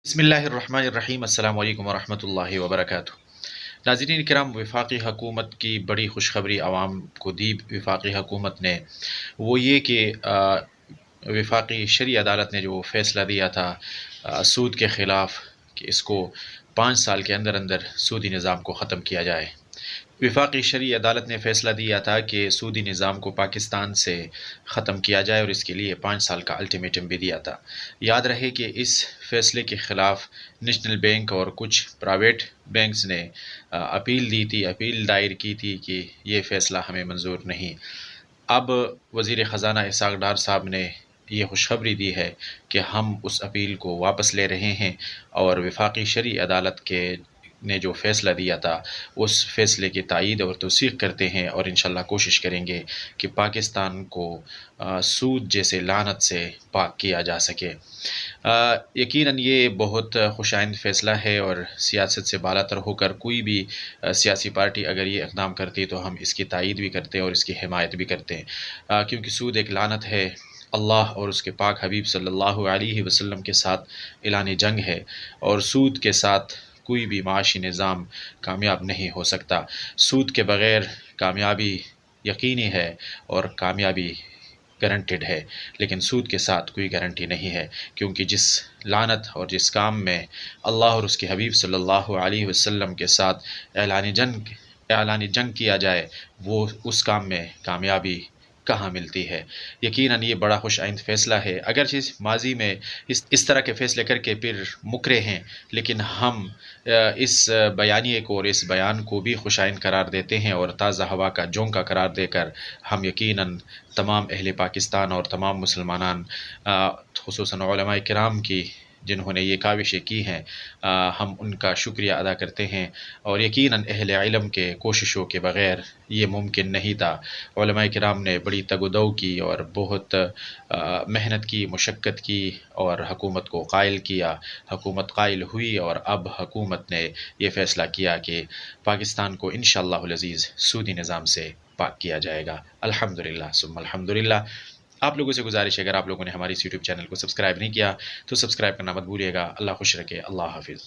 बिस्मिल्लाहिर्रहमानिर्रहीम। अस्सलाम वालेकुम वरहमतुल्लाहि वबरकातुहू। नाज़रीन किराम, वफाकी हुकूमत की बड़ी खुशखबरी आवाम को दी वफाकी हुकूमत ने, वो ये कि वफाकी शरई अदालत ने जो फ़ैसला दिया था सूद के ख़िलाफ़ कि इसको 5 साल के अंदर अंदर सूदी निज़ाम को ख़त्म किया जाए। वफाकी शरई अदालत ने फ़ैसला दिया था कि सूदी निज़ाम को पाकिस्तान से ख़त्म किया जाए और इसके लिए 5 साल का अल्टीमेटम भी दिया था। याद रहे कि इस फ़ैसले के ख़िलाफ़ नेशनल बैंक और कुछ प्राइवेट बैंक्स ने अपील दी थी, अपील दायर की थी कि ये फ़ैसला हमें मंजूर नहीं। अब वज़ीर ख़ज़ाना इसहाक़ डार साहब ने ये खुशखबरी दी है कि हम उस अपील को वापस ले रहे हैं और वफाकी शरई अदालत के ने जो फ़ैसला दिया था उस फ़ैसले की तायीद और तौसीक़ करते हैं और इंशाअल्लाह कोशिश करेंगे कि पाकिस्तान को सूद जैसे लानत से पाक किया जा सके। यकीनन ये बहुत खुशाइंद फ़ैसला है और सियासत से बालातर होकर कोई भी सियासी पार्टी अगर ये इक़दाम करती तो हम इसकी तायीद भी करते हैं और इसकी हिमायत भी करते हैं, क्योंकि सूद एक लानत है। अल्लाह और उसके पाक हबीब सल्लल्लाहु अलैहि वसल्लम के साथ एलान जंग है और सूद के साथ कोई भी माशी निज़ाम कामयाब नहीं हो सकता। सूद के बग़ैर कामयाबी यकीनी है और कामयाबी गारंटेड है, लेकिन सूद के साथ कोई गारंटी नहीं है, क्योंकि जिस लानत और जिस काम में अल्लाह और उसके हबीब सल्लल्लाहु अलैहि वसल्लम के साथ ऐलान जंग किया जाए, वो उस काम में कामयाबी कहाँ मिलती है। यकीनन ये बड़ा खुशाइंद फ़ैसला है। अगरचे माज़ी में इस तरह के फ़ैसले करके फिर मुकरे हैं, लेकिन हम इस बयानिए को और इस बयान को भी खुशाइंद करार देते हैं और ताज़ा हवा का झोंका करार देकर हम यकीनन तमाम अहले पाकिस्तान और तमाम मुसलमानान, खुसूसन उलमाए किराम की जिन्होंने ये काविशें की हैं, हम उनका शुक्रिया अदा करते हैं और यकीनन अहले इल्म के कोशिशों के बग़ैर ये मुमकिन नहीं था। उलमाए किराम ने बड़ी तगदो की और बहुत मेहनत की, मुशक्क़त की और हुकूमत को कायल किया। हुकूमत कायल हुई और अब हुकूमत ने ये फ़ैसला किया कि पाकिस्तान को इंशाअल्लाहुल अज़ीज़ सूदी निज़ाम से पाक किया जाएगा। अल्हम्दुलिल्लाह सुम्मा अल्हम्दुलिल्लाह। आप लोगों से गुजारिश है, अगर आप लोगों ने हमारे इस यूट्यूब चैनल को सब्सक्राइब नहीं किया तो सब्सक्राइब करना मत भूलिएगा। अल्लाह खुश रखे। अल्लाह हाफ़िज़।